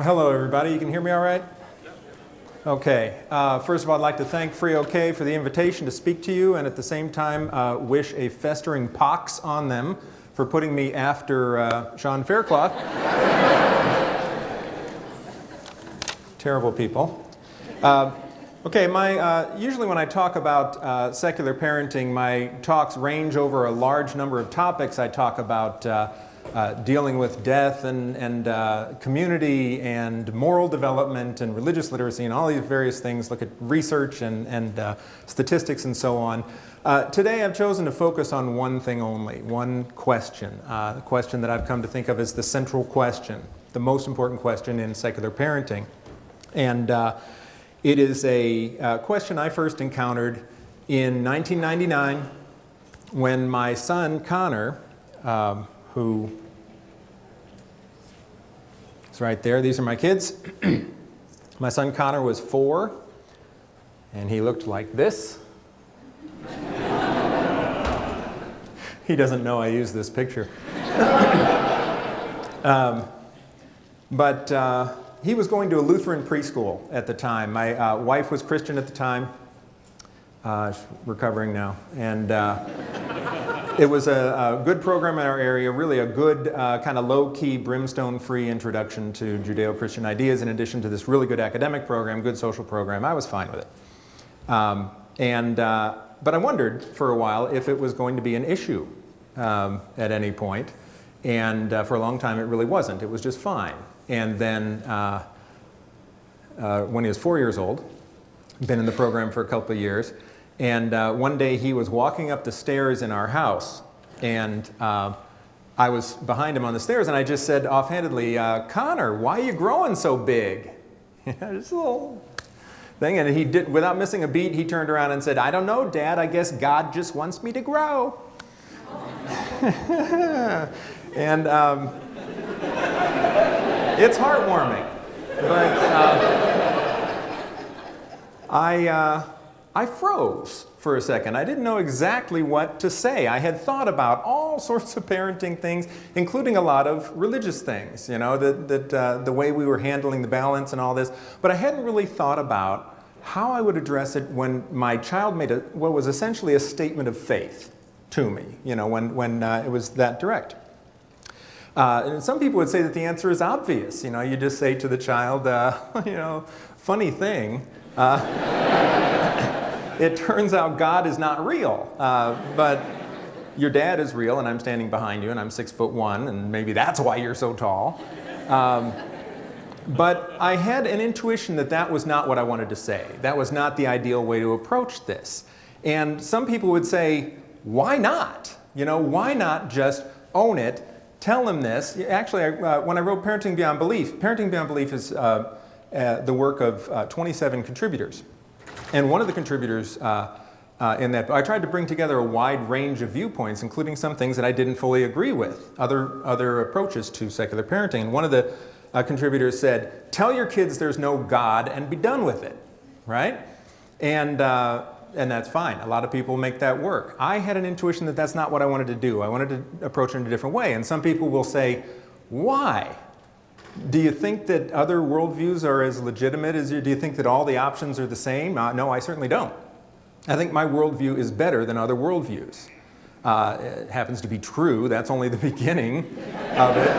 Hello, everybody. You can hear me all right? Okay. First of all, I'd like to thank FreeOK for the invitation to speak to you, and at the same time wish a festering pox on them for putting me after Sean Faircloth. Terrible people. Okay, usually when I talk about secular parenting, my talks range over a large number of topics. I talk about dealing with death and community and moral development and religious literacy and all these various things, look at research and statistics and so on. Today I've chosen to focus on one thing only, one question, the question that I've come to think of as the central question, the most important question in secular parenting. And it is a question I first encountered in 1999 when my son Connor, who is right there, these are my kids. My son Connor was 4, and he looked like this. He doesn't know I use this picture. But he was going to a Lutheran preschool at the time. My wife was Christian at the time. She's recovering now. And it was a good program in our area, really a good kind of low-key, brimstone-free introduction to Judeo-Christian ideas in addition to this really good academic program, good social program. I was fine with it. But I wondered for a while if it was going to be an issue at any point. And for a long time, it really wasn't. It was just fine. And then when he was 4 years old, been in the program for a couple of years, and one day he was walking up the stairs in our house, and I was behind him on the stairs, and I just said offhandedly, Connor, why are you growing so big? Just a little thing. And he did, without missing a beat, he turned around and said, I don't know, Dad, I guess God just wants me to grow. And it's heartwarming, but I froze for a second. I didn't know exactly what to say. I had thought about all sorts of parenting things, including a lot of religious things, you know, the way we were handling the balance and all this, but I hadn't really thought about how I would address it when my child made what was essentially a statement of faith to me, you know, when it was that direct. And some people would say that the answer is obvious. You know, you just say to the child, you know, funny thing, it turns out God is not real, but your dad is real, and I'm standing behind you, and I'm 6'1", and maybe that's why you're so tall. But I had an intuition that that was not what I wanted to say. That was not the ideal way to approach this. And some people would say, why not? You know, why not just own it? Tell him this. Actually, when I wrote Parenting Beyond Belief is the work of 27 contributors. And one of the contributors in that, I tried to bring together a wide range of viewpoints, including some things that I didn't fully agree with, other approaches to secular parenting. And one of the contributors said, tell your kids there's no God and be done with it, right? And that's fine. A lot of people make that work. I had an intuition that that's not what I wanted to do. I wanted to approach it in a different way. And some people will say, why? Do you think that other worldviews are as legitimate as you? Do you think that all the options are the same? No, I certainly don't. I think my worldview is better than other worldviews. It happens to be true. That's only the beginning of it.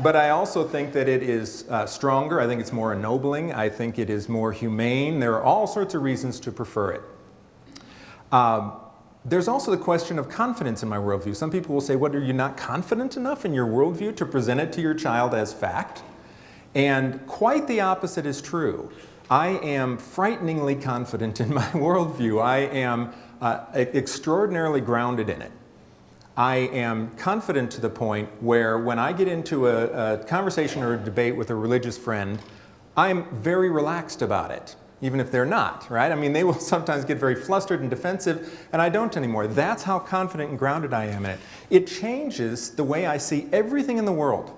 But I also think that it is stronger. I think it's more ennobling. I think it is more humane. There are all sorts of reasons to prefer it. There's also the question of confidence in my worldview. Some people will say, what, are you not confident enough in your worldview to present it to your child as fact? And quite the opposite is true. I am frighteningly confident in my worldview. I am extraordinarily grounded in it. I am confident to the point where when I get into a conversation or a debate with a religious friend, I'm very relaxed about it, even if they're not, right? I mean, they will sometimes get very flustered and defensive, and I don't anymore. That's how confident and grounded I am in it. It changes the way I see everything in the world,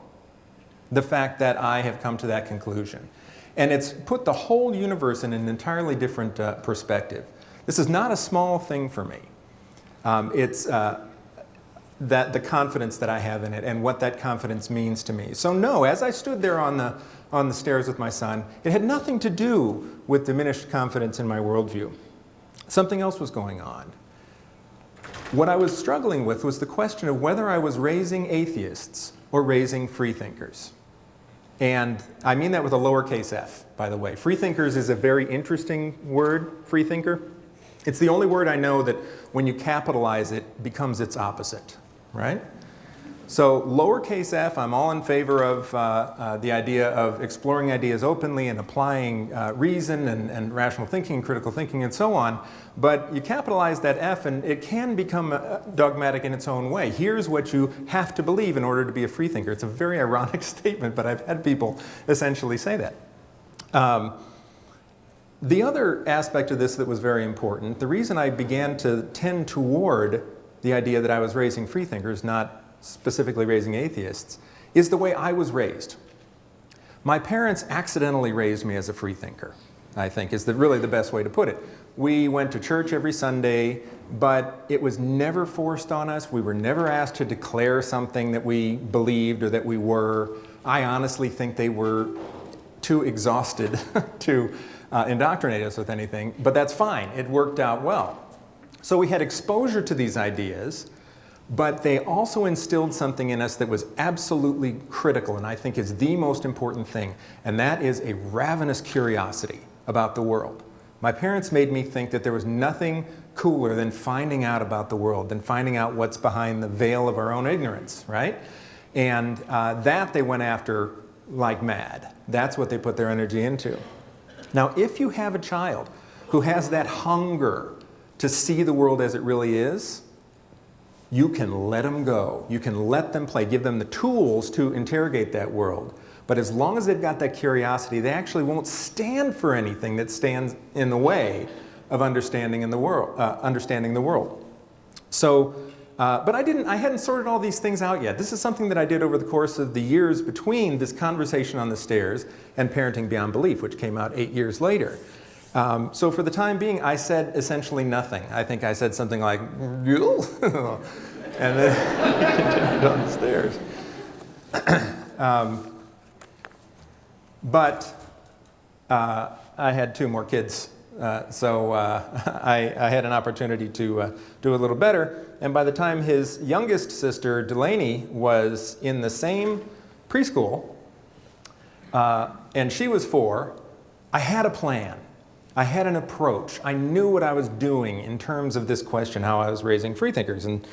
the fact that I have come to that conclusion. And it's put the whole universe in an entirely different perspective. This is not a small thing for me. the confidence that I have in it and what that confidence means to me. So no, as I stood there on the stairs with my son, it had nothing to do with diminished confidence in my worldview. Something else was going on. What I was struggling with was the question of whether I was raising atheists or raising freethinkers. And I mean that with a lowercase f, by the way. Freethinkers is a very interesting word, freethinker. It's the only word I know that when you capitalize it becomes its opposite, right? So lowercase f, I'm all in favor of the idea of exploring ideas openly and applying reason and rational thinking, critical thinking, and so on. But you capitalize that f and it can become dogmatic in its own way. Here's what you have to believe in order to be a freethinker. It's a very ironic statement, but I've had people essentially say that. The other aspect of this that was very important, the reason I began to tend toward the idea that I was raising freethinkers, not specifically raising atheists, is the way I was raised. My parents accidentally raised me as a freethinker, I think, is really the best way to put it. We went to church every Sunday, but it was never forced on us. We were never asked to declare something that we believed or that we were. I honestly think they were too exhausted to indoctrinate us with anything, but that's fine. It worked out well. So we had exposure to these ideas, but they also instilled something in us that was absolutely critical and I think is the most important thing, and that is a ravenous curiosity about the world. My parents made me think that there was nothing cooler than finding out about the world, than finding out what's behind the veil of our own ignorance, right? And that they went after like mad. That's what they put their energy into. Now, if you have a child who has that hunger to see the world as it really is, you can let them go. You can let them play. Give them the tools to interrogate that world. But as long as they've got that curiosity, they actually won't stand for anything that stands in the way of understanding the world. So, but I hadn't sorted all these things out yet. This is something that I did over the course of the years between this conversation on the stairs and Parenting Beyond Belief, which came out 8 years later. So for the time being, I said essentially nothing. I think I said something like, "Gil?" and then continued on the stairs. But I had 2 more kids, so I had an opportunity to do a little better. And by the time his youngest sister, Delaney, was in the same preschool, and she was 4, I had a plan. I had an approach. I knew what I was doing in terms of this question, how I was raising freethinkers. And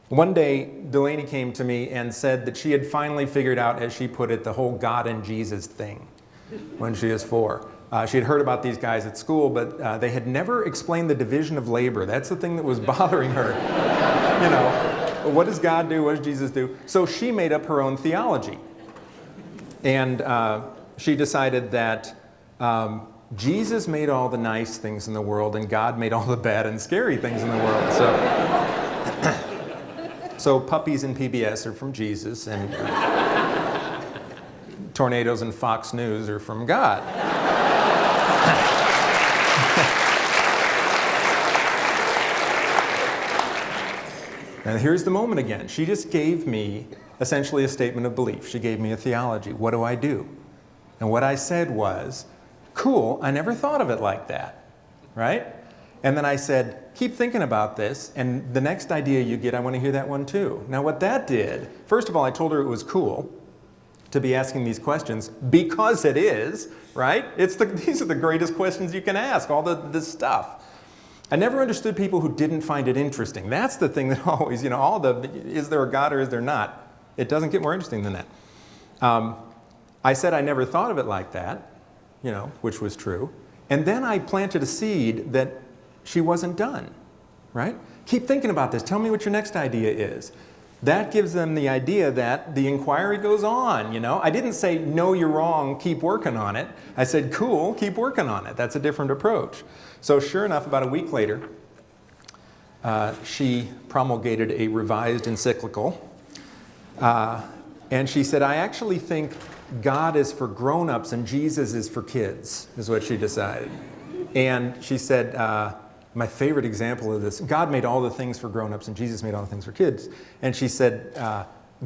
one day, Delaney came to me and said that she had finally figured out, as she put it, the whole God and Jesus thing when she was 4. She had heard about these guys at school, but they had never explained the division of labor. That's the thing that was bothering her. You know, what does God do? What does Jesus do? So she made up her own theology. And she decided that Jesus made all the nice things in the world and God made all the bad and scary things in the world. So puppies and PBS are from Jesus and tornadoes and Fox News are from God. And here's the moment again. She just gave me essentially a statement of belief. She gave me a theology. What do I do? And what I said was, cool, I never thought of it like that, right? And then I said, keep thinking about this, and the next idea you get, I want to hear that one too. Now what that did, first of all, I told her it was cool to be asking these questions, because it is, right? These are the greatest questions you can ask, all this stuff. I never understood people who didn't find it interesting. That's the thing that always, is there a God or is there not? It doesn't get more interesting than that. I said I never thought of it like that, which was true. And then I planted a seed that she wasn't done, right? Keep thinking about this. Tell me what your next idea is. That gives them the idea that the inquiry goes on, I didn't say, no, you're wrong, keep working on it. I said, cool, keep working on it. That's a different approach. So sure enough, about a week later, she promulgated a revised encyclical. And she said, I actually think God is for grown-ups and Jesus is for kids, is what she decided. And she said, my favorite example of this, God made all the things for grown-ups and Jesus made all the things for kids. And she said,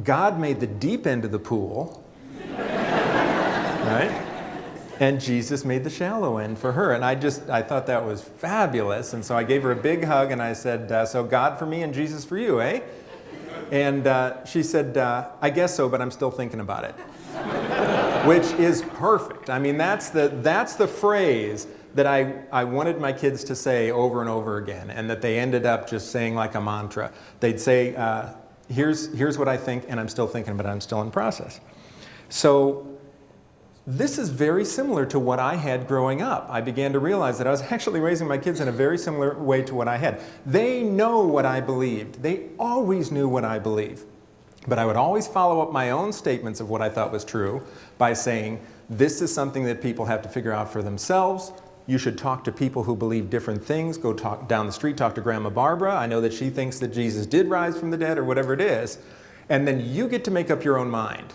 God made the deep end of the pool, right? And Jesus made the shallow end for her. And I thought that was fabulous. And so I gave her a big hug and I said, so God for me and Jesus for you, eh? And she said, I guess so, but I'm still thinking about it. Which is perfect. I mean, that's the phrase that I wanted my kids to say over and over again, and that they ended up just saying like a mantra. They'd say, here's what I think, and I'm still thinking, but I'm still in process. So this is very similar to what I had growing up. I began to realize that I was actually raising my kids in a very similar way to what I had. They know what I believed. They always knew what I believed. But I would always follow up my own statements of what I thought was true by saying, this is something that people have to figure out for themselves. You should talk to people who believe different things. Go talk down the street, talk to Grandma Barbara. I know that she thinks that Jesus did rise from the dead or whatever it is. And then you get to make up your own mind.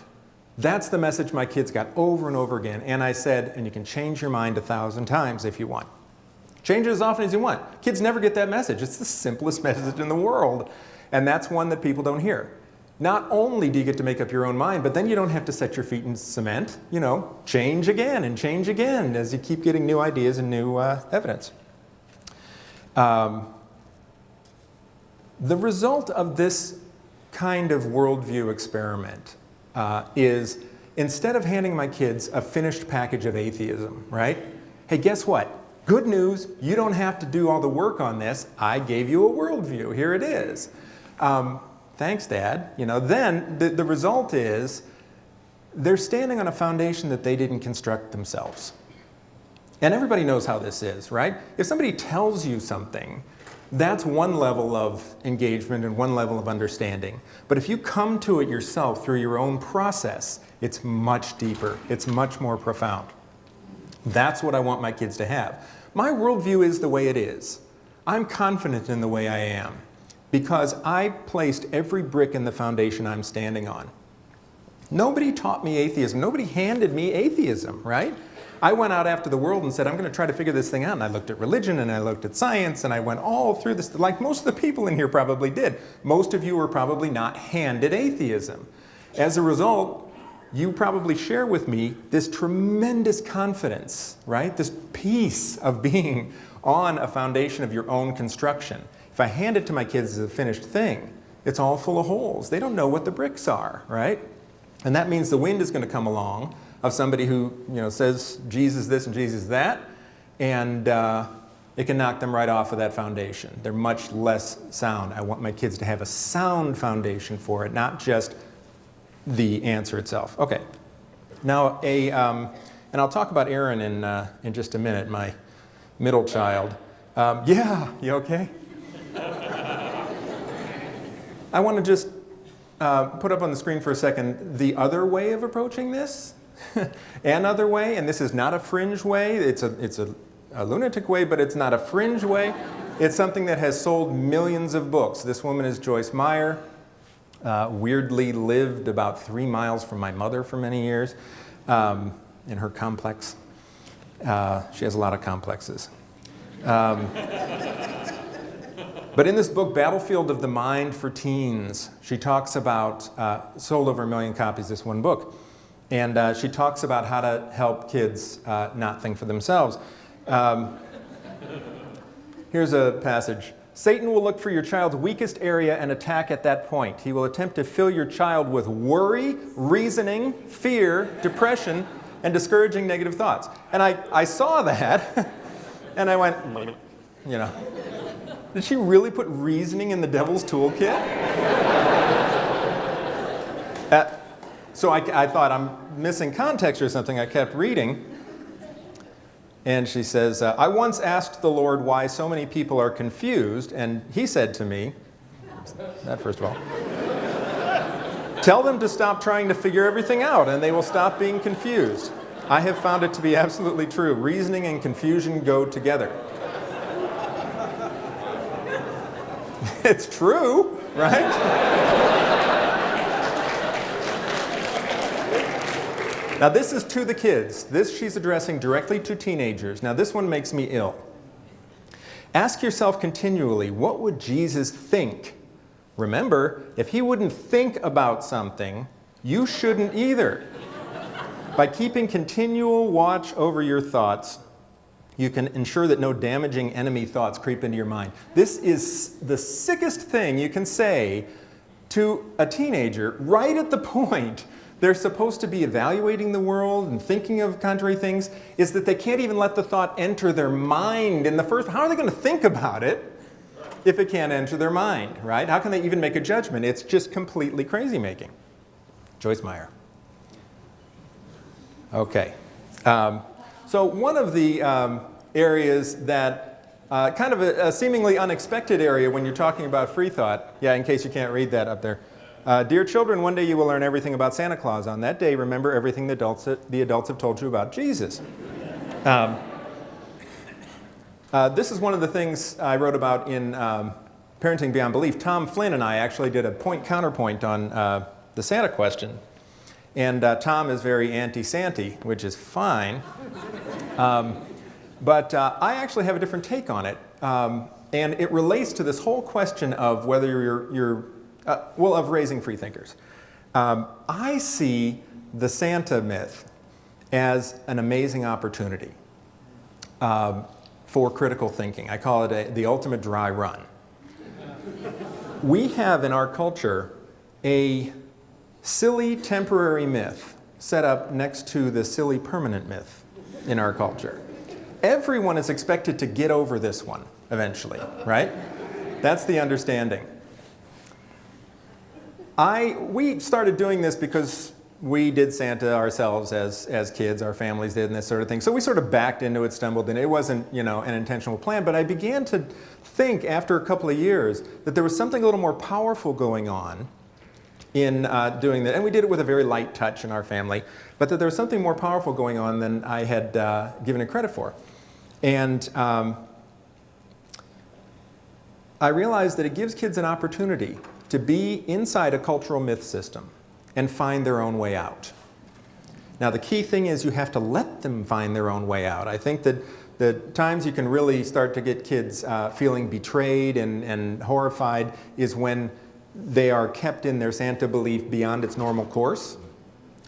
That's the message my kids got over and over again. And I said, and you can change your mind 1,000 times if you want. Change it as often as you want. Kids never get that message. It's the simplest message in the world. And that's one that people don't hear. Not only do you get to make up your own mind, but then you don't have to set your feet in cement. You know, change again and change again as you keep getting new ideas and new evidence. The result of this kind of worldview experiment is, instead of handing my kids a finished package of atheism, right? Hey, guess what? Good news, you don't have to do all the work on this. I gave you a worldview. Here it is. Thanks, Dad. You know, then the result is they're standing on a foundation that they didn't construct themselves. And everybody knows how this is, right? If somebody tells you something, that's one level of engagement and one level of understanding. But if you come to it yourself through your own process, it's much deeper. It's much more profound. That's what I want my kids to have. My worldview is the way it is. I'm confident in the way I am, because I placed every brick in the foundation I'm standing on. Nobody taught me atheism. Nobody handed me atheism, right? I went out after the world and said, I'm going to try to figure this thing out. And I looked at religion and I looked at science and I went all through this, like most of the people in here probably did. Most of you were probably not handed atheism. As a result, you probably share with me this tremendous confidence, right? This peace of being on a foundation of your own construction. If I hand it to my kids as a finished thing, it's all full of holes. They don't know what the bricks are, right? And that means the wind is going to come along of somebody who, says Jesus this and Jesus that, and it can knock them right off of that foundation. They're much less sound. I want my kids to have a sound foundation for it, not just the answer itself. Okay. Now, and I'll talk about Aaron in just a minute, my middle child. Yeah, you okay? I want to just put up on the screen for a second the other way of approaching this. Another way, and this is not a fringe way. It's a lunatic way, but it's not a fringe way. It's something that has sold millions of books. This woman is Joyce Meyer. Weirdly lived about 3 miles from my mother for many years in her complex. She has a lot of complexes. But in this book, Battlefield of the Mind for Teens, she talks about, sold over 1 million copies, this one book. And she talks about how to help kids not think for themselves. Here's a passage. Satan will look for your child's weakest area and attack at that point. He will attempt to fill your child with worry, reasoning, fear, depression, and discouraging negative thoughts. And I saw that, and I went, did she really put reasoning in the devil's toolkit? So I thought I'm missing context or something. I kept reading. And she says, I once asked the Lord why so many people are confused, and he said to me, that first of all, tell them to stop trying to figure everything out, and they will stop being confused. I have found it to be absolutely true. Reasoning and confusion go together. It's true, right? Now this is to the kids. This she's addressing directly to teenagers. Now this one makes me ill. Ask yourself continually, what would Jesus think? Remember, if he wouldn't think about something, you shouldn't either. By keeping continual watch over your thoughts, you can ensure that no damaging enemy thoughts creep into your mind. This is the sickest thing you can say to a teenager right at the point they're supposed to be evaluating the world and thinking of contrary things, is that they can't even let the thought enter their mind in the first. How are they going to think about it if it can't enter their mind, right? How can they even make a judgment? It's just completely crazy making. Joyce Meyer. Okay. So one of the areas that, kind of a seemingly unexpected area when you're talking about free thought, yeah, in case you can't read that up there. Dear children, one day you will learn everything about Santa Claus. On that day, remember everything the adults have told you about Jesus. This is one of the things I wrote about in Parenting Beyond Belief. Tom Flynn and I actually did a point-counterpoint on the Santa question. And Tom is very anti-Santy, which is fine. But I actually have a different take on it. And it relates to this whole question of whether you're of raising freethinkers. I see the Santa myth as an amazing opportunity for critical thinking. I call it the ultimate dry run. We have in our culture a silly temporary myth set up next to the silly permanent myth in our culture. Everyone is expected to get over this one eventually, right? That's the understanding. We started doing this because we did Santa ourselves as kids, our families did, and this sort of thing. So we sort of backed into it, stumbled in it. It wasn't, an intentional plan, but I began to think after a couple of years that there was something a little more powerful going on in doing that. And we did it with a very light touch in our family, but that there was something more powerful going on than I had given it credit for. And I realized that it gives kids an opportunity to be inside a cultural myth system and find their own way out. Now, the key thing is you have to let them find their own way out. I think that the times you can really start to get kids feeling betrayed and horrified is when they are kept in their Santa belief beyond its normal course.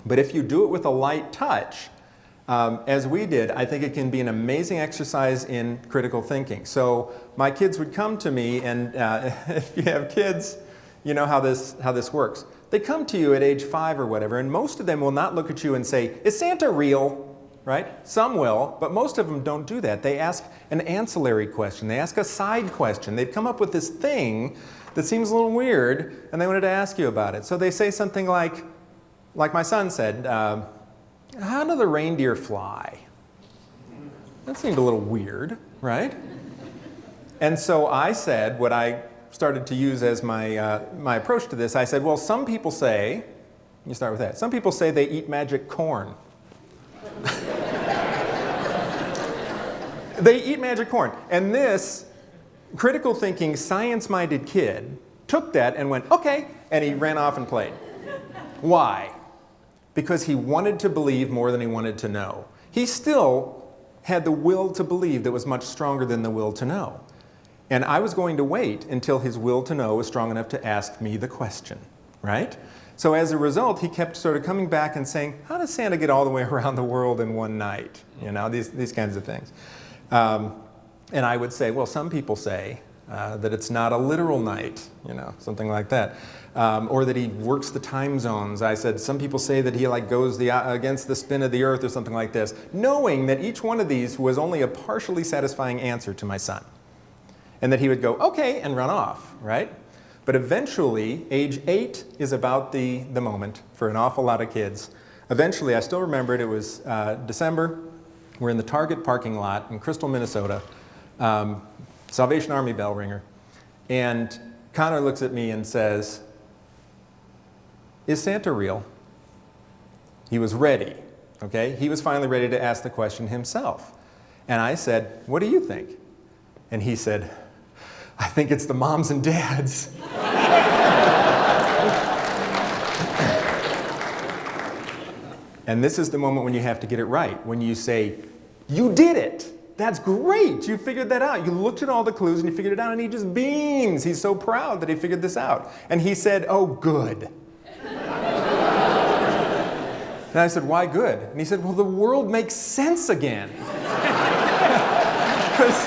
But if you do it with a light touch, as we did, I think it can be an amazing exercise in critical thinking. So my kids would come to me, and if you have kids, you know how this works. They come to you at age 5 or whatever, and most of them will not look at you and say, "Is Santa real?" Right? Some will, but most of them don't do that. They ask an ancillary question. They ask a side question. They've come up with this thing that seems a little weird, and they wanted to ask you about it. So they say something like my son said, "How do the reindeer fly?" That seemed a little weird, right? And so I said what I started to use as my approach to this. I said, well, some people say, you start with that, some people say they eat magic corn. They eat magic corn. And this critical thinking, science-minded kid took that and went, okay, and he ran off and played. Why? Because he wanted to believe more than he wanted to know. He still had the will to believe that was much stronger than the will to know. And I was going to wait until his will to know was strong enough to ask me the question, right? So as a result, he kept sort of coming back and saying, how does Santa get all the way around the world in one night? These kinds of things. And I would say, well, some people say that it's not a literal night, something like that. Or that he works the time zones. I said, some people say that he goes against the spin of the earth or something like this, knowing that each one of these was only a partially satisfying answer to my son. And that he would go, okay, and run off, right? But eventually, age 8 is about the moment for an awful lot of kids. Eventually, I still remember it was December. We're in the Target parking lot in Crystal, Minnesota. Salvation Army bell ringer. And Connor looks at me and says, is Santa real? He was ready, okay? He was finally ready to ask the question himself. And I said, what do you think? And he said, I think it's the moms and dads. And this is the moment when you have to get it right. When you say, you did it. that's great. You figured that out. You looked at all the clues and you figured it out, and he just beams. He's so proud that he figured this out. And he said, oh, good. And I said, why good? And he said, well, the world makes sense again. Because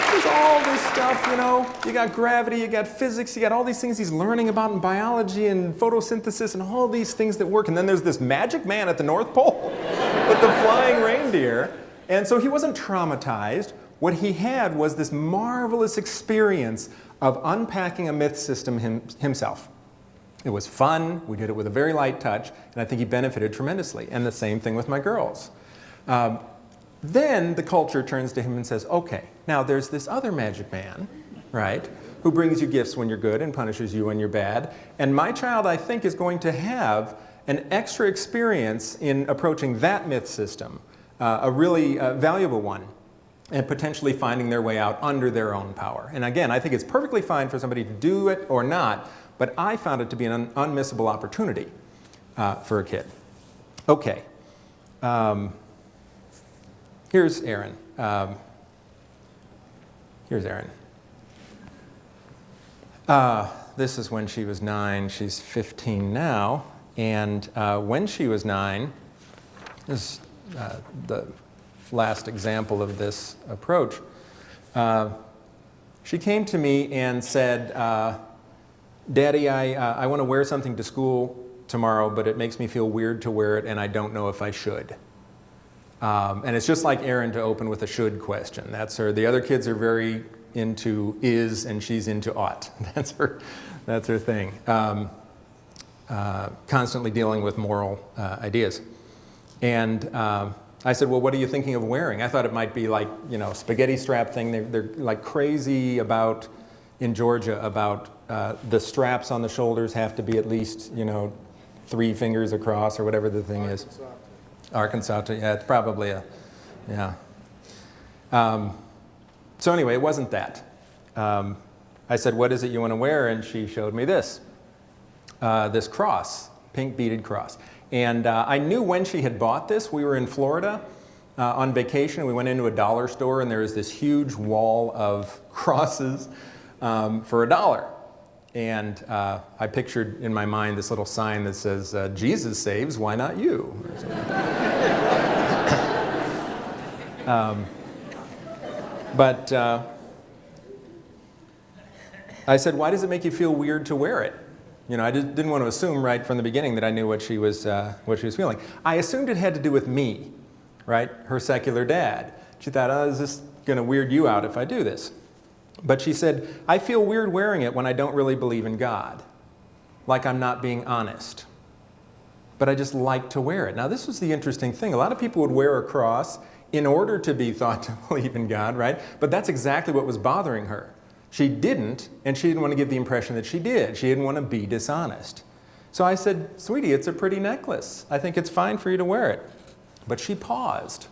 there's all this stuff, you know. You got gravity, you got physics, you got all these things he's learning about in biology and photosynthesis and all these things that work. And then there's this magic man at the North Pole with the flying reindeer. And so he wasn't traumatized. What he had was this marvelous experience of unpacking a myth system himself. It was fun. We did it with a very light touch, and I think he benefited tremendously. And the same thing with my girls. Then the culture turns to him and says, okay, now there's this other magic man, right, who brings you gifts when you're good and punishes you when you're bad. And my child, I think, is going to have an extra experience in approaching that myth system, a really valuable one, and potentially finding their way out under their own power. And again, I think it's perfectly fine for somebody to do it or not, but I found it to be an unmissable opportunity for a kid. Okay. Here's Erin. Here's Erin. This is when she was 9. She's 15 now. And when she was 9, this is the last example of this approach. She came to me and said, Daddy, I want to wear something to school tomorrow, but it makes me feel weird to wear it, and I don't know if I should. And it's just like Erin to open with a should question. That's her. The other kids are very into is, and she's into ought. That's her thing. Constantly dealing with moral ideas. And I said, well, what are you thinking of wearing? I thought it might be like, you know, spaghetti strap thing. They're like crazy about, in Georgia, about the straps on the shoulders have to be at least, you know, 3 fingers across or whatever the thing is. Arkansas, yeah, it's probably a, yeah. So anyway, it wasn't that. I said, what is it you want to wear? And she showed me this cross, pink beaded cross. And I knew when she had bought this. We were in Florida on vacation. We went into a dollar store, and there was this huge wall of crosses for $1. And I pictured in my mind this little sign that says, Jesus saves, why not you? But I said, why does it make you feel weird to wear it? You know, I didn't want to assume right from the beginning that I knew what she was feeling. I assumed it had to do with me, right? Her secular dad. She thought, oh, is this going to weird you out if I do this? But she said, I feel weird wearing it when I don't really believe in God, like I'm not being honest. But I just like to wear it. Now, this was the interesting thing. A lot of people would wear a cross in order to be thought to believe in God, right? But that's exactly what was bothering her. She didn't, and she didn't want to give the impression that she did. She didn't want to be dishonest. So I said, sweetie, it's a pretty necklace. I think it's fine for you to wear it. But she paused,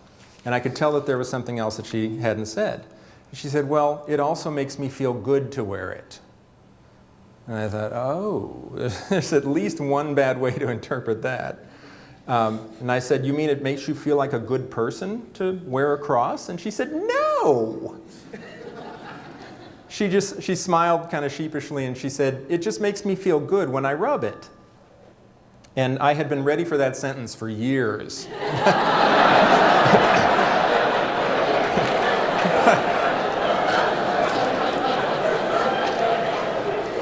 and I could tell that there was something else that she hadn't said. She said, well, it also makes me feel good to wear it. And I thought, oh, there's at least one bad way to interpret that. And I said, you mean it makes you feel like a good person to wear a cross? And she said, no. She smiled kind of sheepishly, and she said, it just makes me feel good when I rub it. And I had been ready for that sentence for years.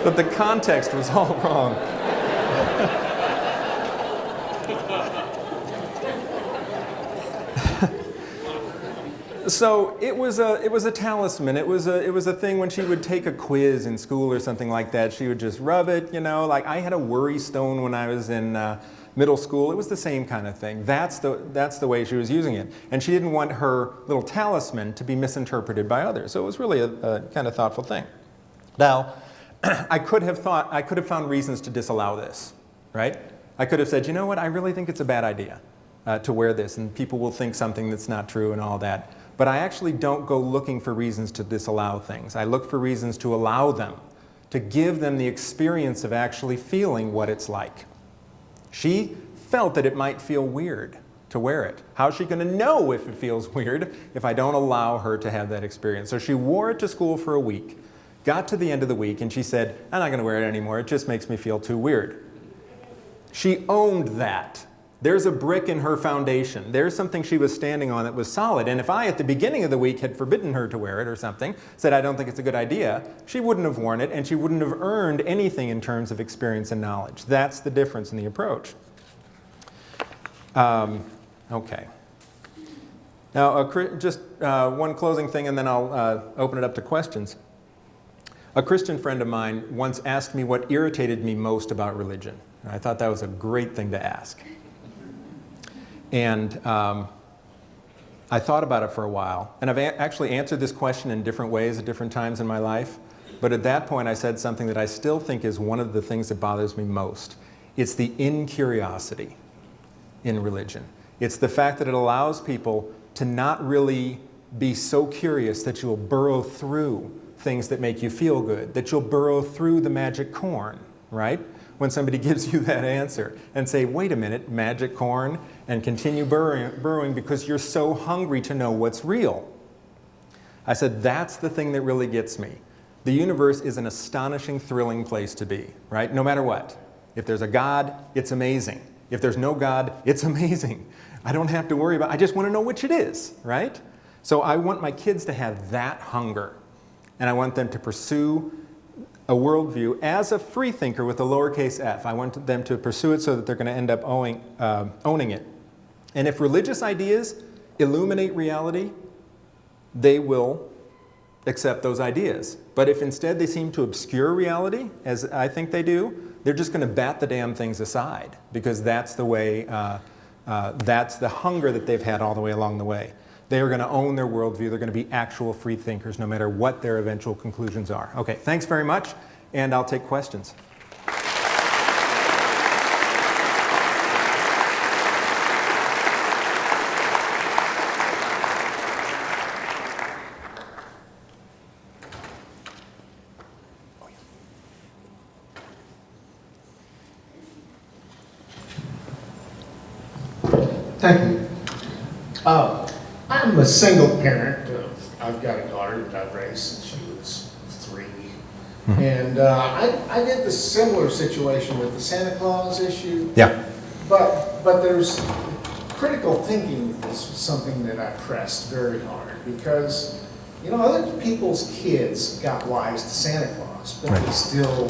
But the context was all wrong. So it was a talisman. It was a thing when she would take a quiz in school or something like that. She would just rub it, you know. Like I had a worry stone when I was in middle school. It was the same kind of thing. That's the way she was using it, and she didn't want her little talisman to be misinterpreted by others. So it was really a kind of thoughtful thing. Now, I could have found reasons to disallow this, right? I could have said, you know what, I really think it's a bad idea to wear this, and people will think something that's not true and all that. But I actually don't go looking for reasons to disallow things. I look for reasons to allow them, to give them the experience of actually feeling what it's like. She felt that it might feel weird to wear it. How's she going to know if it feels weird if I don't allow her to have that experience? So she wore it to school for a week, got to the end of the week, and she said, I'm not going to wear it anymore. It just makes me feel too weird. She owned that. There's a brick in her foundation. There's something she was standing on that was solid. And if I, at the beginning of the week, had forbidden her to wear it or something, said I don't think it's a good idea, she wouldn't have worn it, and she wouldn't have earned anything in terms of experience and knowledge. That's the difference in the approach. Okay. Now, just one closing thing, and then I'll open it up to questions. A Christian friend of mine once asked me what irritated me most about religion. And I thought that was a great thing to ask. And I thought about it for a while. And I've actually answered this question in different ways at different times in my life. But at that point, I said something that I still think is one of the things that bothers me most. It's the incuriosity in religion. It's the fact that it allows people to not really be so curious that you'll burrow through things that make you feel good, that you'll burrow through the magic corn, right? When somebody gives you that answer and say, wait a minute, magic corn, and continue burrowing because you're so hungry to know what's real. I said, that's the thing that really gets me. The universe is an astonishing, thrilling place to be, right? No matter what. If there's a God, it's amazing. If there's no God, it's amazing. I don't have to worry about it. I just want to know which it is, right? So I want my kids to have that hunger. And I want them to pursue a worldview as a free thinker with a lowercase f. I want them to pursue it so that they're going to end up owning it. And if religious ideas illuminate reality, they will accept those ideas. But if instead they seem to obscure reality, as I think they do, they're just going to bat the damn things aside because that's the way, that's the hunger that they've had all the way along the way. They are going to own their worldview. They're going to be actual free thinkers no matter what their eventual conclusions are. Okay, thanks very much, and I'll take questions. Thank you. I'm a single parent. I've got a daughter that I've raised since she was 3. Mm-hmm. And I did the similar situation with the Santa Claus issue. Yeah. But there's critical thinking is something that I pressed very hard because, you know, other people's kids got wise to Santa Claus, but they still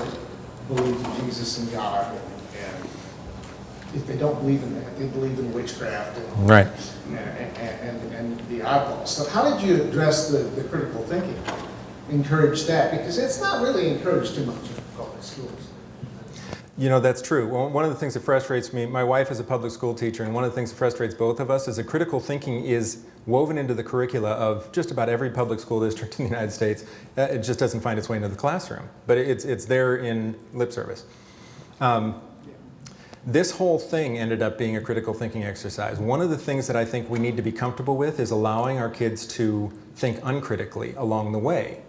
believe in Jesus and God. And if they don't believe in that, they believe in witchcraft and, right. and the eyeballs. So how did you address the critical thinking? Encourage that? Because it's not really encouraged too much in public schools. You know, that's true. Well, one of the things that frustrates me, my wife is a public school teacher, and one of the things that frustrates both of us is that critical thinking is woven into the curricula of just about every public school district in the United States. It just doesn't find its way into the classroom, but it's there in lip service. This whole thing ended up being a critical thinking exercise. One of the things that I think we need to be comfortable with is allowing our kids to think uncritically along the way.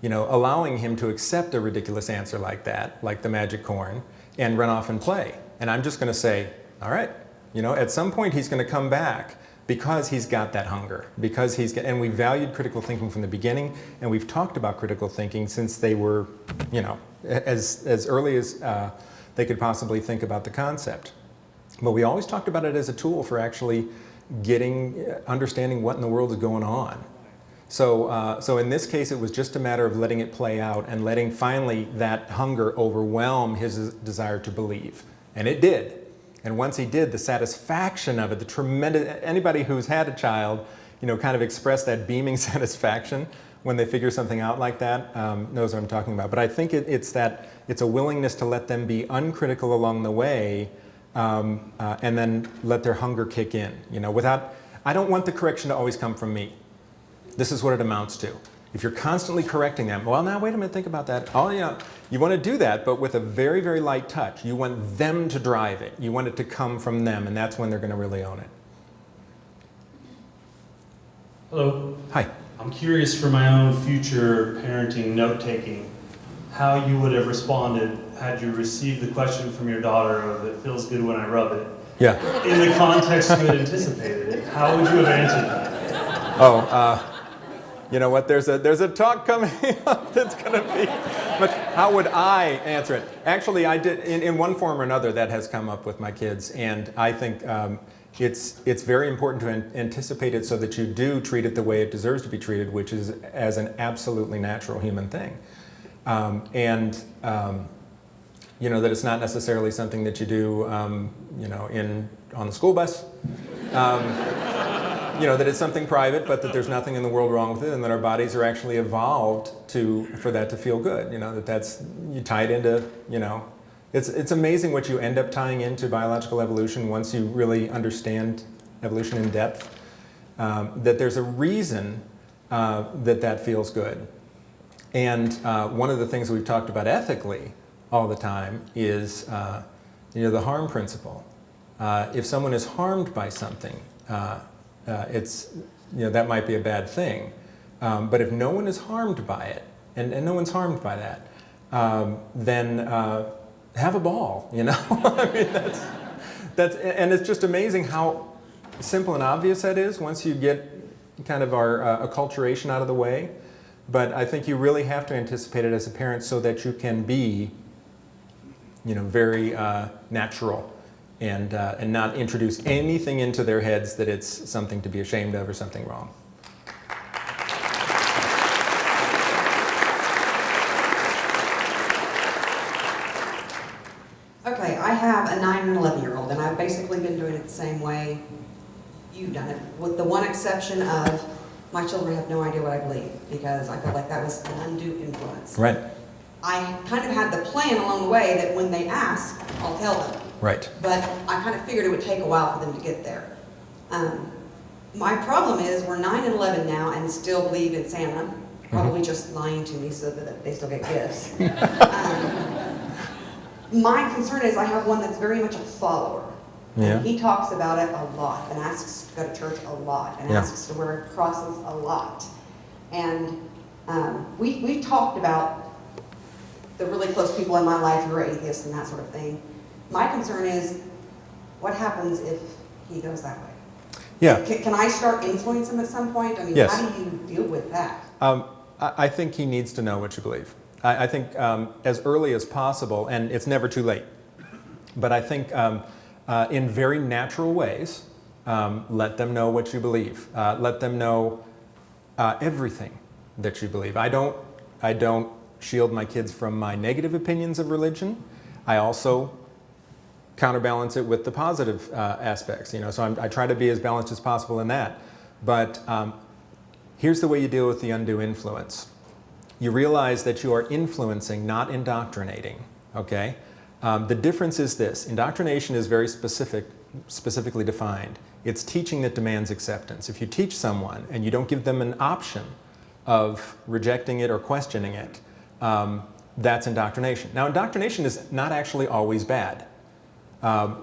You know, allowing him to accept a ridiculous answer like that, like the magic corn, and run off and play. And I'm just going to say, all right, you know, at some point he's going to come back because he's got that hunger, because and we valued critical thinking from the beginning, and we've talked about critical thinking since they were, you know, as early as they could possibly think about the concept. But we always talked about it as a tool for actually understanding what in the world is going on. So in this case, it was just a matter of letting it play out and letting finally that hunger overwhelm his desire to believe. And it did. And once he did, the satisfaction of it, the tremendous, anybody who's had a child, you know, kind of express that beaming satisfaction when they figure something out like that, knows what I'm talking about. But I think it's a willingness to let them be uncritical along the way, and then let their hunger kick in. You know, I don't want the correction to always come from me. This is what it amounts to. If you're constantly correcting them, well, now wait a minute, think about that. Oh yeah, you want to do that, but with a very, very light touch. You want them to drive it. You want it to come from them, and that's when they're going to really own it. Hello. Hi. I'm curious for my own future parenting note-taking, how you would have responded had you received the question from your daughter of "it feels good when I rub it," Yeah. In the context you had anticipated, how would you have answered that? Oh, you know what? There's a talk coming up that's going to be. But how would I answer it? Actually, I did in one form or another that has come up with my kids, and I think it's very important to anticipate it so that you do treat it the way it deserves to be treated, which is as an absolutely natural human thing, you know, that it's not necessarily something that you do, you know, on the school bus. You know, that it's something private, but that there's nothing in the world wrong with it, and that our bodies are actually evolved for that to feel good. You know, that's you tie it into, you know, it's amazing what you end up tying into biological evolution once you really understand evolution in depth. That there's a reason that feels good, and one of the things we've talked about ethically all the time is you know, the harm principle. If someone is harmed by something, it's, you know, that might be a bad thing. But if no one is harmed by it, and no one's harmed by that, then have a ball, you know? I mean, and it's just amazing how simple and obvious that is once you get kind of our acculturation out of the way. But I think you really have to anticipate it as a parent so that you can be, you know, very natural. And not introduce anything into their heads that it's something to be ashamed of or something wrong. Okay, I have a 9 and 11-year-old, and I've basically been doing it the same way you've done it, with the one exception of my children have no idea what I believe, because I felt like that was an undue influence. Right. I kind of had the plan along the way that when they ask, I'll tell them. Right. But I kind of figured it would take a while for them to get there. My problem is we're 9 and 11 now and still believe in Santa, probably just lying to me so that they still get gifts. My concern is I have one that's very much a follower. Yeah. And he talks about it a lot and asks to go to church a lot and Yeah. asks to wear crosses a lot. And we talked about the really close people in my life who are atheists and that sort of thing. My concern is, what happens if he goes that way? Yeah. Can I start influencing him at some point? I mean, Yes. how do you deal with that? I think he needs to know what you believe. I think as early as possible, and it's never too late, but I think in very natural ways, let them know what you believe. Let them know everything that you believe. I don't shield my kids from my negative opinions of religion. I also counterbalance it with the positive aspects, you know, so I try to be as balanced as possible in that. But here's the way you deal with the undue influence. You realize that you are influencing, not indoctrinating, okay? The difference is this: indoctrination is very specifically defined. It's teaching that demands acceptance. If you teach someone and you don't give them an option of rejecting it or questioning it, that's indoctrination. Now, indoctrination is not actually always bad.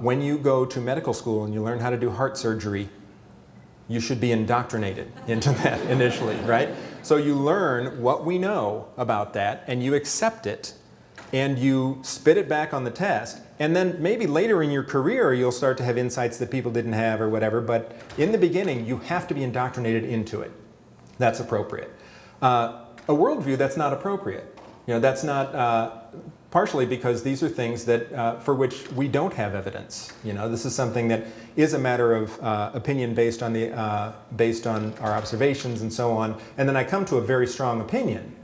When you go to medical school and you learn how to do heart surgery, you should be indoctrinated into that initially, right? So you learn what we know about that, and you accept it, and you spit it back on the test, and then maybe later in your career you'll start to have insights that people didn't have or whatever, but in the beginning you have to be indoctrinated into it. That's appropriate. A worldview that's not appropriate. You know, that's not, partially because these are things that, for which we don't have evidence. You know, this is something that is a matter of opinion based on our observations and so on. And then I come to a very strong opinion,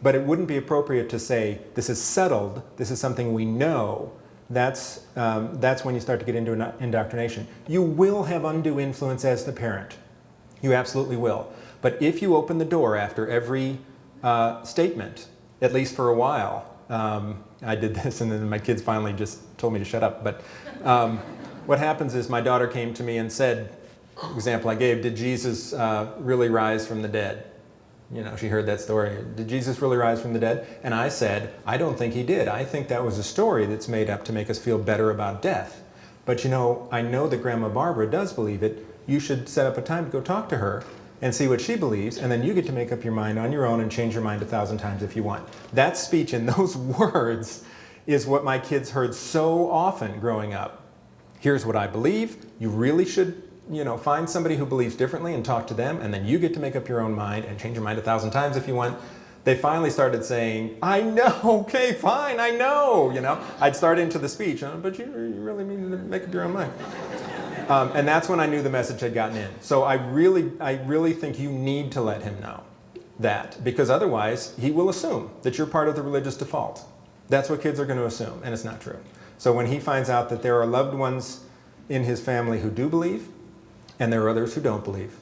but it wouldn't be appropriate to say, this is settled, this is something we know. That's when you start to get into indoctrination. You will have undue influence as the parent. You absolutely will. But if you open the door after every statement, at least for a while, I did this and then my kids finally just told me to shut up. But what happens is my daughter came to me and said, example I gave, did Jesus really rise from the dead? You know, she heard that story. Did Jesus really rise from the dead? And I said, I don't think he did. I think that was a story that's made up to make us feel better about death. But you know, I know that Grandma Barbara does believe it. You should set up a time to go talk to her and see what she believes, and then you get to make up your mind on your own and change your mind 1,000 times if you want. That speech and those words is what my kids heard so often growing up. Here's what I believe. You really should, find somebody who believes differently and talk to them, and then you get to make up your own mind and change your mind 1,000 times if you want. They finally started saying, I know, okay, fine, I know, I'd start into the speech, but you really mean to make up your own mind. And that's when I knew the message had gotten in. So I really think you need to let him know that, because otherwise he will assume that you're part of the religious default. That's what kids are going to assume, and it's not true. So when he finds out that there are loved ones in his family who do believe, and there are others who don't believe,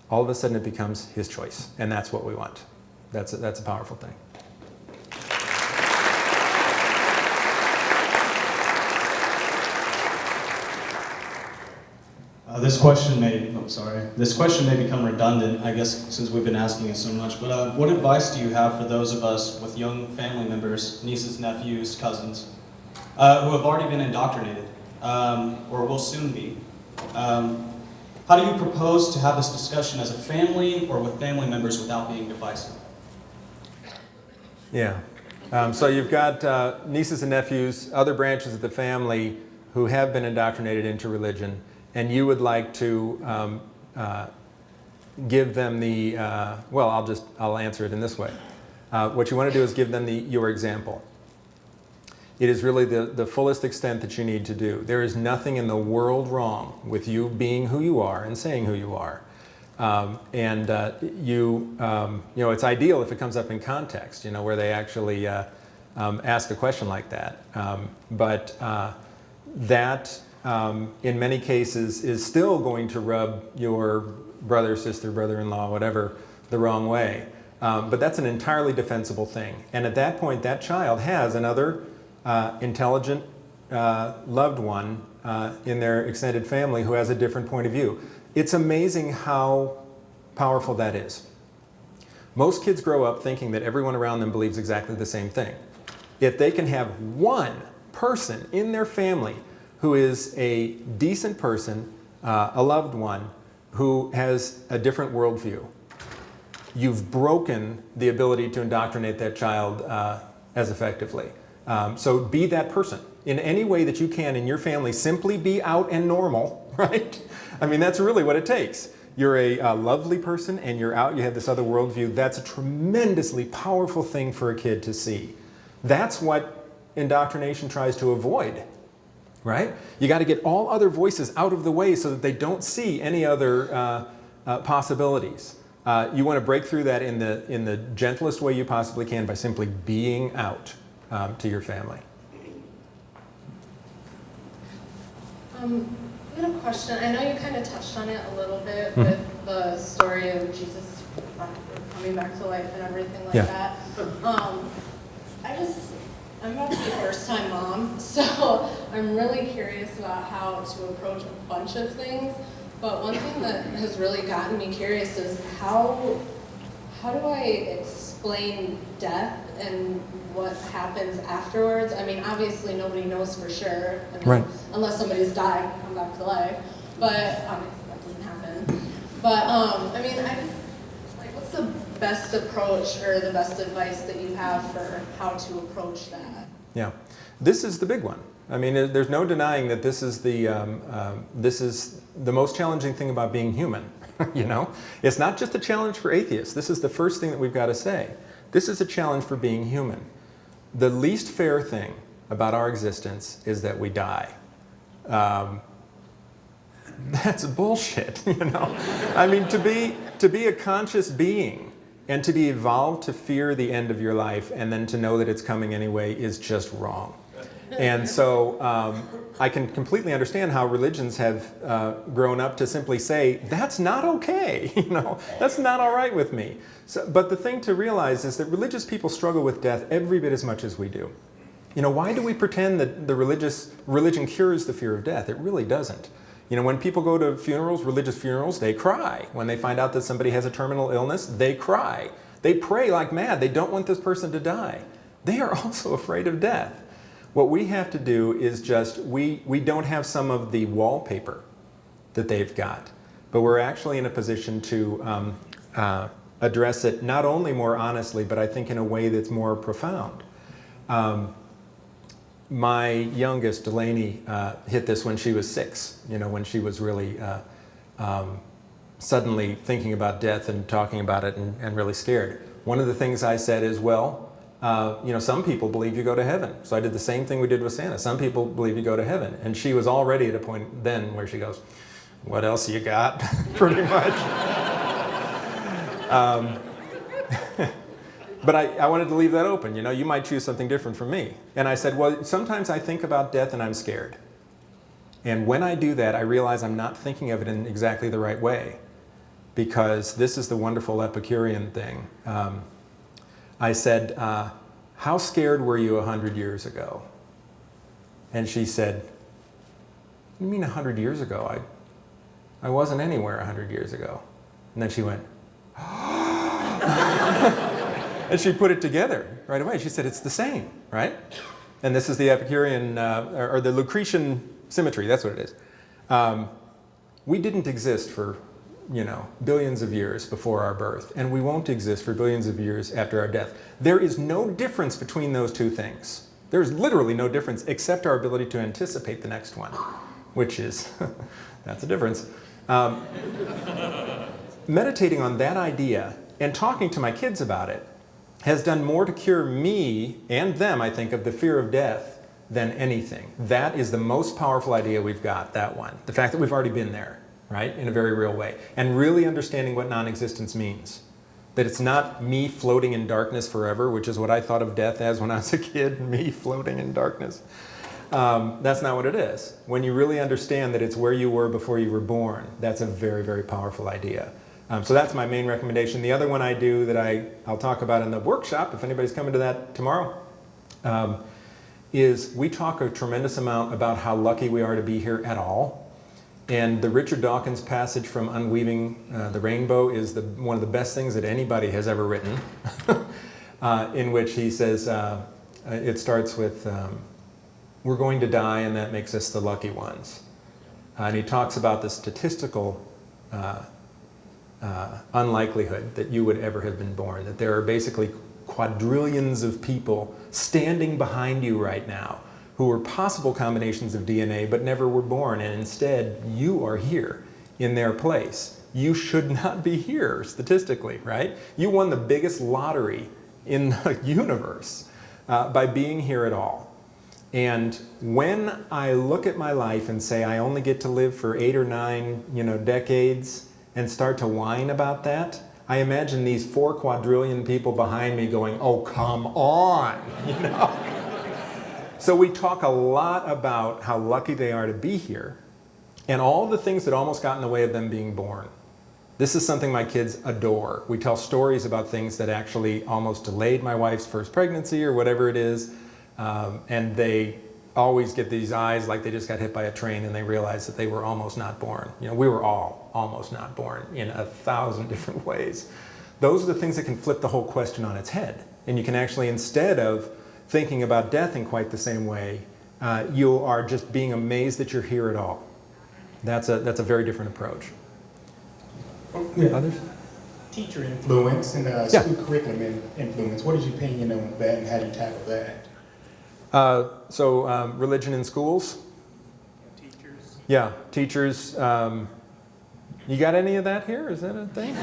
all of a sudden it becomes his choice, and that's what we want. That's a powerful thing. This question may become redundant, I guess, since we've been asking it so much, but what advice do you have for those of us with young family members, nieces, nephews, cousins, who have already been indoctrinated, or will soon be? How do you propose to have this discussion as a family or with family members without being divisive? Yeah. So you've got nieces and nephews, other branches of the family who have been indoctrinated into religion, and you would like to give them the, I'll answer it in this way. What you want to do is give them your example. It is really the fullest extent that you need to do. There is nothing in the world wrong with you being who you are and saying who you are. It's ideal if it comes up in context, where they actually ask a question like that. But that, in many cases, is still going to rub your brother, sister, brother-in-law, whatever, the wrong way. But that's an entirely defensible thing. And at that point, that child has another intelligent loved one in their extended family who has a different point of view. It's amazing how powerful that is. Most kids grow up thinking that everyone around them believes exactly the same thing. If they can have one person in their family who is a decent person, a loved one, who has a different worldview, you've broken the ability to indoctrinate that child as effectively. So be that person. In any way that you can in your family, simply be out and normal, right? I mean, that's really what it takes. You're a lovely person and you're out, you have this other worldview. That's a tremendously powerful thing for a kid to see. That's what indoctrination tries to avoid, right? You got to get all other voices out of the way so that they don't see any other possibilities. You want to break through that in the gentlest way you possibly can by simply being out to your family. I had a question. I know you kind of touched on it a little bit with the story of Jesus coming back to life and everything like that. I'm about to be a first-time mom, so I'm really curious about how to approach a bunch of things. But one thing that has really gotten me curious is how do I explain death and what happens afterwards? I mean, obviously nobody knows for sure, unless somebody's died and come back to life. But obviously that doesn't happen. But what's the best approach or the best advice that you have for how to approach that? Yeah, this is the big one. I mean, there's no denying that this is the most challenging thing about being human. It's not just a challenge for atheists. This is the first thing that we've got to say. This is a challenge for being human. The least fair thing about our existence is that we die. That's bullshit, I mean, to be a conscious being and to be evolved to fear the end of your life and then to know that it's coming anyway is just wrong. And so I can completely understand how religions have grown up to simply say, that's not okay, that's not all right with me. So, but the thing to realize is that religious people struggle with death every bit as much as we do. Why do we pretend that the religion cures the fear of death? It really doesn't. When people go to funerals, religious funerals, they cry. When they find out that somebody has a terminal illness, they cry. They pray like mad. They don't want this person to die. They are also afraid of death. What we have to do is we don't have some of the wallpaper that they've got, but we're actually in a position to address it not only more honestly, but I think in a way that's more profound. my youngest, Delaney, hit this when she was 6, when she was really suddenly thinking about death and talking about it and really scared. One of the things I said is, well, some people believe you go to heaven. So I did the same thing we did with Santa. Some people believe you go to heaven. And she was already at a point then where she goes, what else you got? Pretty much. But I wanted to leave that open. You might choose something different from me. And I said, well, sometimes I think about death and I'm scared. And when I do that, I realize I'm not thinking of it in exactly the right way. Because this is the wonderful Epicurean thing. I said, how scared were you 100 years ago? And she said, what do you mean 100 years ago? I wasn't anywhere 100 years ago. And then she went, and she put it together right away. She said, it's the same, right? And this is the Epicurean, or the Lucretian symmetry, that's what it is. We didn't exist for billions of years before our birth, and we won't exist for billions of years after our death. There is no difference between those two things. There's literally no difference except our ability to anticipate the next one, which is, that's a difference. Meditating on that idea and talking to my kids about it has done more to cure me and them, I think, of the fear of death than anything. That is the most powerful idea we've got, that one. The fact that we've already been there. Right, in a very real way, and really understanding what non-existence means. That it's not me floating in darkness forever, which is what I thought of death as when I was a kid, me floating in darkness. That's not what it is. When you really understand that it's where you were before you were born, that's a very, very powerful idea. So that's my main recommendation. The other one I do that I'll talk about in the workshop, if anybody's coming to that tomorrow, is we talk a tremendous amount about how lucky we are to be here at all. And the Richard Dawkins passage from Unweaving the Rainbow is one of the best things that anybody has ever written, in which he says, it starts with, we're going to die and that makes us the lucky ones. And he talks about the statistical unlikelihood that you would ever have been born, that there are basically quadrillions of people standing behind you right now who were possible combinations of DNA but never were born, and instead you are here in their place. You should not be here statistically, right? You won the biggest lottery in the universe by being here at all. And when I look at my life and say I only get to live for 8 or 9 decades and start to whine about that, I imagine these 4 quadrillion people behind me going, oh, come on, So we talk a lot about how lucky they are to be here and all the things that almost got in the way of them being born. This is something my kids adore. We tell stories about things that actually almost delayed my wife's first pregnancy or whatever it is, and they always get these eyes like they just got hit by a train and they realize that they were almost not born. We were all almost not born in 1,000 different ways. Those are the things that can flip the whole question on its head. And you can actually, instead of thinking about death in quite the same way, you are just being amazed that you're here at all. That's a very different approach. Yeah. Others? Teacher influence and school curriculum influence. What is your opinion on that and how do you tackle that? Religion in schools? Teachers. Yeah, teachers. You got any of that here? Is that a thing?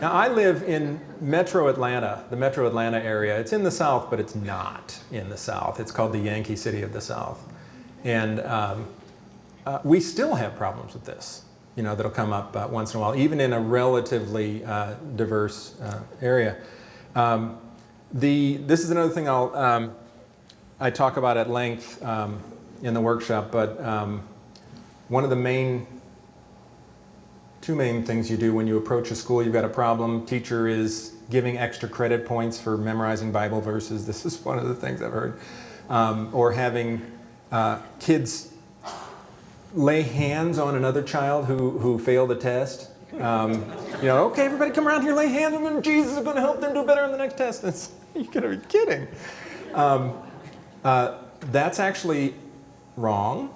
Now, I live in Metro Atlanta, the Metro Atlanta area. It's in the South, but it's not in the South. It's called the Yankee City of the South. And we still have problems with this, that'll come up once in a while, even in a relatively diverse area. This is another thing I talk about at length in the workshop, but one of the two main things you do when you approach a school, you've got a problem, teacher is giving extra credit points for memorizing Bible verses. This is one of the things I've heard. Or having kids lay hands on another child who failed a test. Okay, everybody come around here, lay hands on them, and Jesus is going to help them do better on the next test. You're going to be kidding. That's actually wrong.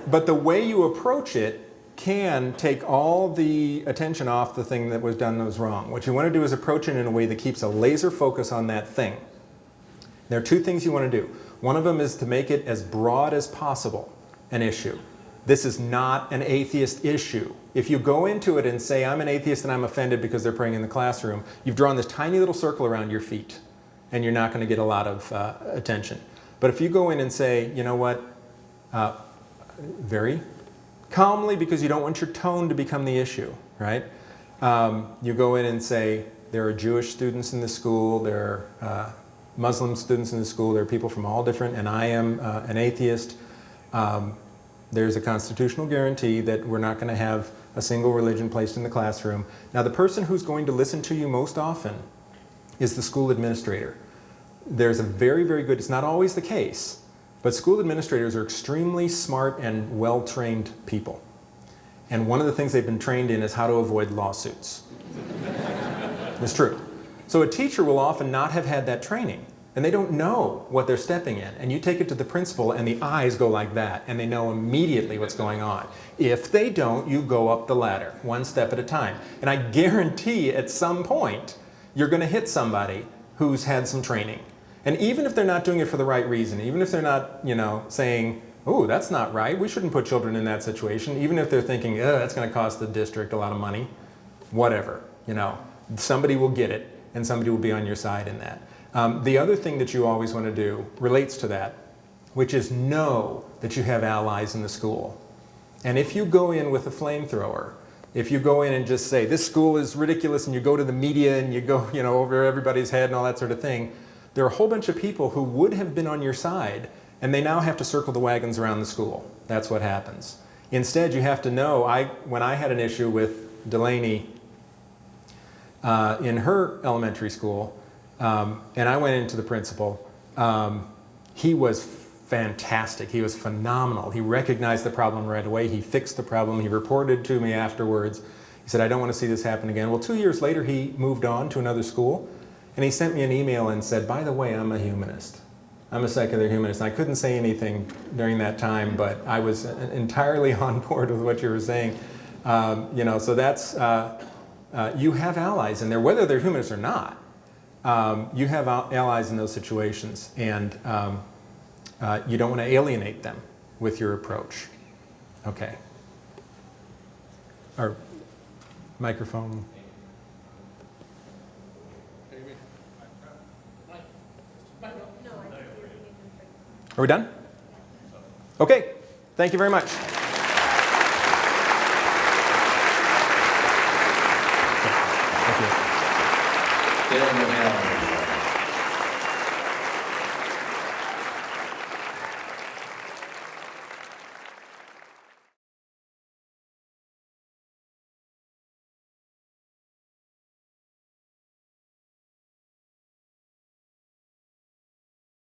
But the way you approach it can take all the attention off the thing that was done that was wrong. What you want to do is approach it in a way that keeps a laser focus on that thing. There are two things you want to do. One of them is to make it as broad as possible, an issue. This is not an atheist issue. If you go into it and say, I'm an atheist and I'm offended because they're praying in the classroom, you've drawn this tiny little circle around your feet, and you're not going to get a lot of attention. But if you go in and say, you know what, very calmly, because you don't want your tone to become the issue, right? You go in and say, there are Jewish students in the school, there are Muslim students in the school, there are people from all different, and I am an atheist. There's a constitutional guarantee that we're not going to have a single religion placed in the classroom. Now, the person who's going to listen to you most often is the school administrator. There's a very, very good, it's not always the case, but school administrators are extremely smart and well-trained people. And one of the things they've been trained in is how to avoid lawsuits. It's true. So a teacher will often not have had that training, and they don't know what they're stepping in. And you take it to the principal, and the eyes go like that, and they know immediately what's going on. If they don't, you go up the ladder, one step at a time. And I guarantee at some point, you're going to hit somebody who's had some training. And even if they're not doing it for the right reason, even if they're not, saying, oh, that's not right, we shouldn't put children in that situation, even if they're thinking, that's going to cost the district a lot of money, whatever, somebody will get it, and somebody will be on your side in that. The other thing that you always want to do relates to that, which is know that you have allies in the school. And if you go in with a flamethrower, if you go in and just say, this school is ridiculous, and you go to the media and you go over everybody's head and all that sort of thing, there are a whole bunch of people who would have been on your side, and they now have to circle the wagons around the school. That's what happens. Instead, you have to know, when I had an issue with Delaney in her elementary school, and I went into the principal, he was fantastic. He was phenomenal. He recognized the problem right away. He fixed the problem. He reported to me afterwards. He said, I don't want to see this happen again. Well, 2 years later, he moved on to another school, and he sent me an email and said, by the way, I'm a humanist. I'm a secular humanist. And I couldn't say anything during that time, but I was entirely on board with what you were saying. So that's, you have allies in there, whether they're humanists or not. You have allies in those situations, and you don't want to alienate them with your approach. Okay. Our microphone. Are we done? Okay. Thank you very much. Thank you.